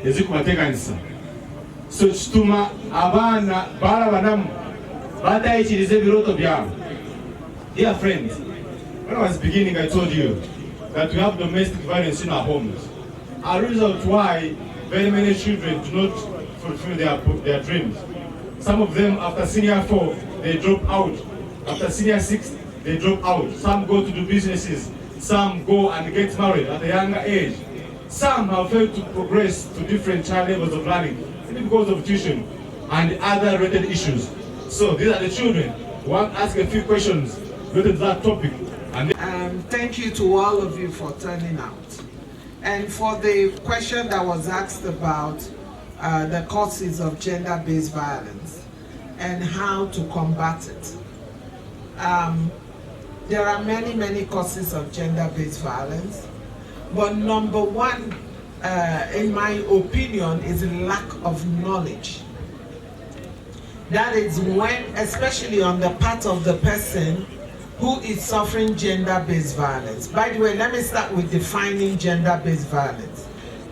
ezikubateganisa so kituma abaana balabanamu batayikiriza ebiroto byabwe. Dear friends, when I was beginning I told you that we have domestic violence in our homes. A result why very many children do not fulfill their dreams. Some of them after senior 4 they drop out, after senior 6 they drop out. Some go to do businesses, some go and get married at a younger age. Some have failed to progress to different child levels of learning simply because of tuition and other related issues. So these are the children who want to ask a few questions related to that topic. And thank you to all of you for turning out. And for the question that was asked about the causes of gender-based violence and how to combat it. There are many causes of gender-based violence, but number one, in my opinion, is lack of knowledge. That is when, especially on the part of the person who is suffering gender-based violence. By the way, let me start with defining gender-based violence.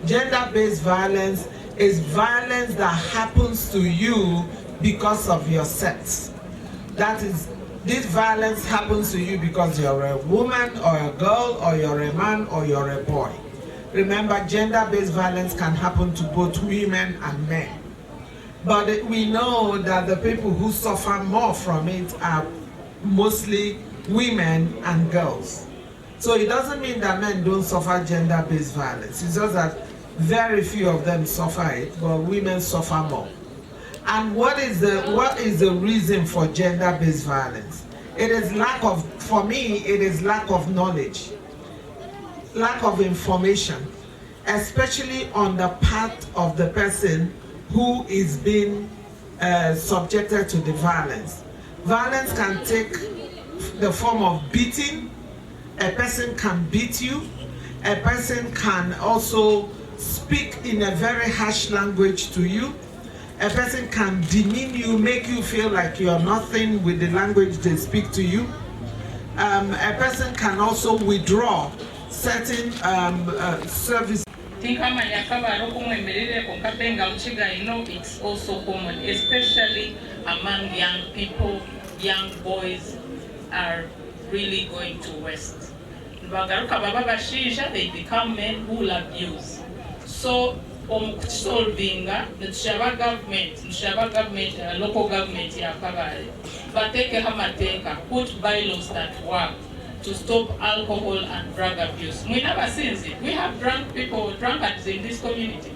Gender-based violence is violence that happens to you because of your sex. That is, this violence happens to you because you're a woman or a girl or you're a man or you're a boy. Remember, gender-based violence can happen to both women and men. But we know that the people who suffer more from it are mostly women and girls. So it doesn't mean that men don't suffer gender-based violence. It's just that very few of them suffer it, but women suffer more. And what is the reason for gender-based violence? It is for me, it is lack of knowledge, lack of information, especially on the part of the person who is being subjected to the violence. Violence can take the form of beating. A person can beat you. A person can also speak in a very harsh language to you. A person can demean you, make you feel like you're nothing with the language they speak to you. A person can also withdraw certain services. You know, it's also common, especially among young people. Young boys are really going to waste. They become men who will abuse. So, solving the government, local government, but take a hammer, put bylaws that work to stop alcohol and drug abuse. We never seen it. We have drunkards in this community.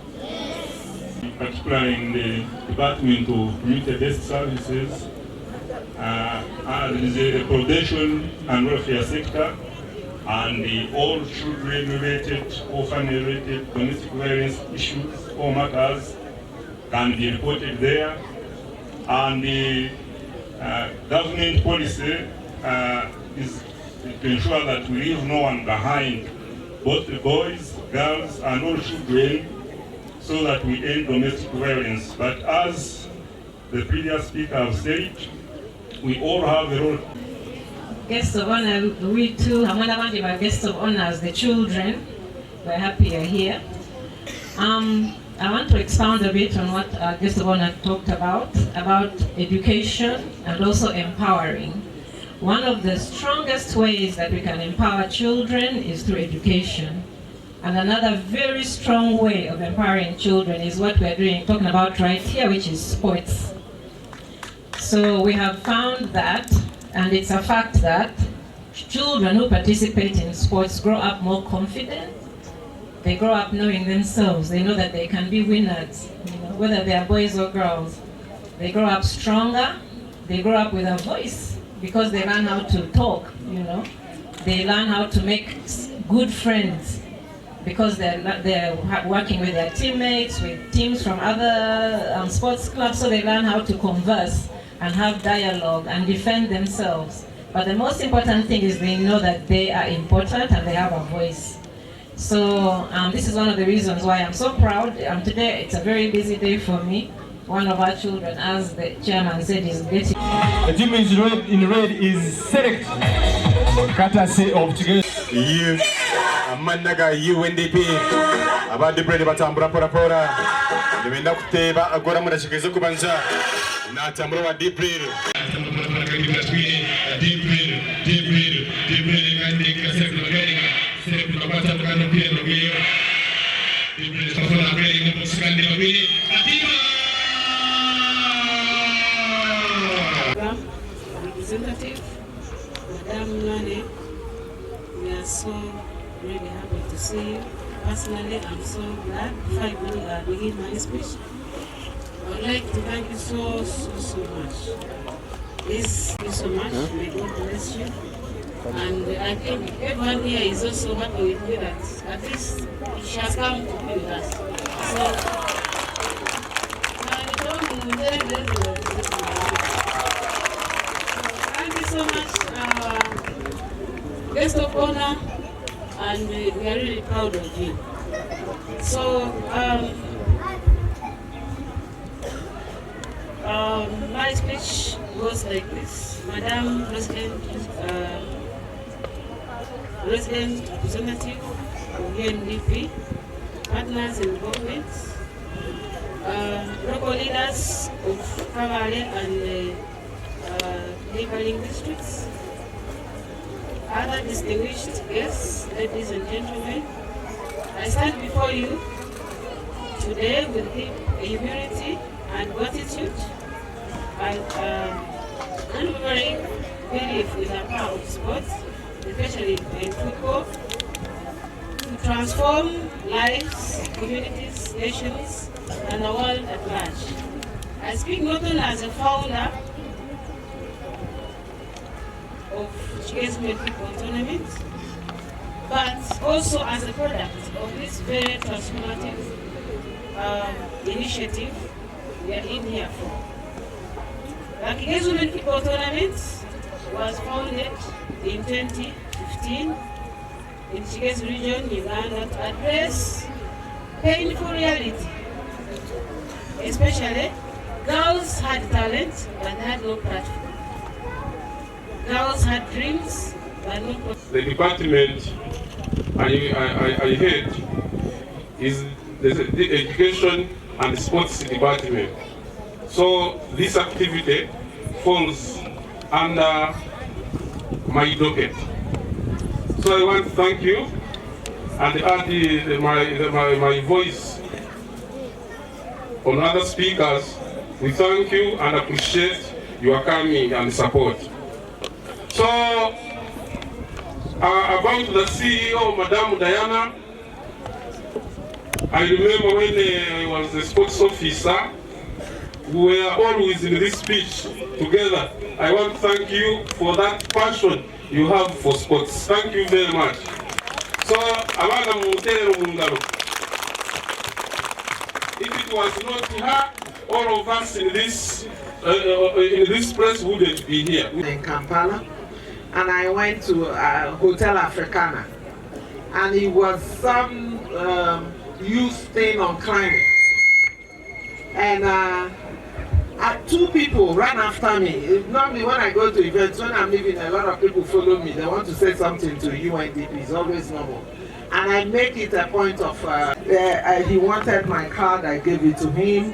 Particularly in the Department of Community-Based Services, there is a probation and welfare sector, and all children-related or family-related domestic violence issues or matters can be reported there. And the government policy is to ensure that we leave no one behind, both the boys, girls, and all children, so that we end domestic violence. But as the previous speaker has said, we all have a role. Guests of honor, we too, my guests of honor, the children, we're happy you're here. I want to expound a bit on what our guest of honor talked about education and also empowering. One of the strongest ways that we can empower children is through education. And another very strong way of empowering children is what we're talking about right here, which is sports. So we have found that, and it's a fact that children who participate in sports grow up more confident. They grow up knowing themselves. They know that they can be winners, whether they are boys or girls. They grow up stronger. They grow up with a voice because they learn how to talk, They learn how to make good friends because they're working with their teammates, with teams from other sports clubs, so they learn how to converse and have dialogue and defend themselves. But the most important thing is they know that they are important and they have a voice. So this is one of the reasons why I'm so proud. Today it's a very busy day for me. One of our children, as the chairman said, is getting... The team in red is select. Courtesy of together. You, Mandaga, UNDP. abandi brede batambura pora pora nimenda kuteba agora murashikeze kubanja natambura wa deep breed ngandika sefu ngandika sefu kupata mkano pia ndio deep breed tafuna mbele ni msikandi mabili atima representative Madam Nane, we are so really happy to see you. Personally, I'm so glad. Before I begin my speech, I would like to thank you so much. Please, thank you so much. May God bless you. And I think everyone here is also happy with me that at least she has come to be with us. So, thank you so much, guest of honor, and we are really proud of you. So, my speech goes like this. Madam President, Resident Representative of UNDP, partners in government, local leaders of Kabale and neighboring districts, other distinguished guests, ladies and gentlemen, I stand before you today with humility and gratitude and unwavering belief in the power of sports, especially in football, to transform lives, communities, nations, and the world at large. I speak not only as a founder of Chikezi Women Football Tournament, but also as a product of this very transformative initiative we are in here for. The Chikezi Women Football Tournament was founded in 2015 in Chikezi region, Uganda, to address painful reality. Especially, girls had talent but had no platform. Girls had dreams but no platform. The department I head is the education and sports department. So this activity falls under my docket. So I want to thank you and add my voice on other speakers. We thank you and appreciate your coming and support. So about the CEO, Madam Diana, I remember when I was the sports officer, we were always in this speech together. I want to thank you for that passion you have for sports. Thank you very much. So, if it was not her, all of us in this place wouldn't be here. In Kampala, and I went to Hotel Africana, and it was some youth thing on climate, and two people ran after me. Normally when I go to events, when I'm leaving, a lot of people follow me. They want to say something to UNDP. It's always normal. And I make it a point of, he wanted my card, I gave it to him.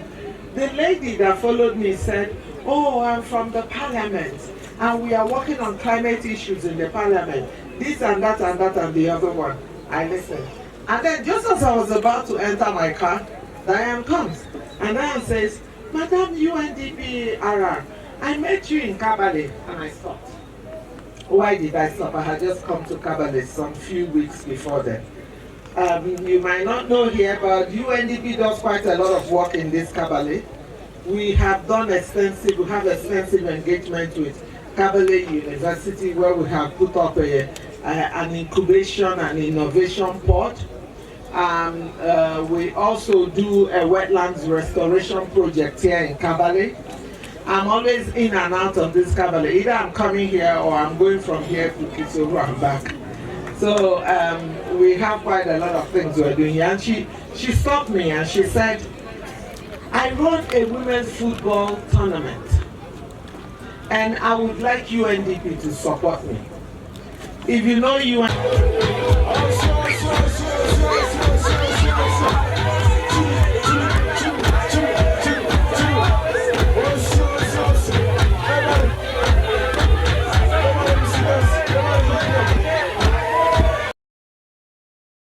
The lady that followed me said, oh, I'm from the parliament, and we are working on climate issues in the parliament. This and that and that and the other one. I listened. And then just as I was about to enter my car, Diane comes. And Diane says, Madam UNDP RR, I met you in Kabale. And I stopped. Why did I stop? I had just come to Kabale some few weeks before then. You might not know here, but UNDP does quite a lot of work in this Kabale. We have extensive engagement with Kabale University, where we have put up an incubation and innovation pod. We also do a wetlands restoration project here in Kabale. I'm always in and out of this Kabale. Either I'm coming here or I'm going from here to Kisoro and back. So we have quite a lot of things we're doing here. And she stopped me and she said, I run a women's football tournament and I would like UNDP to support me. If you know UNDP...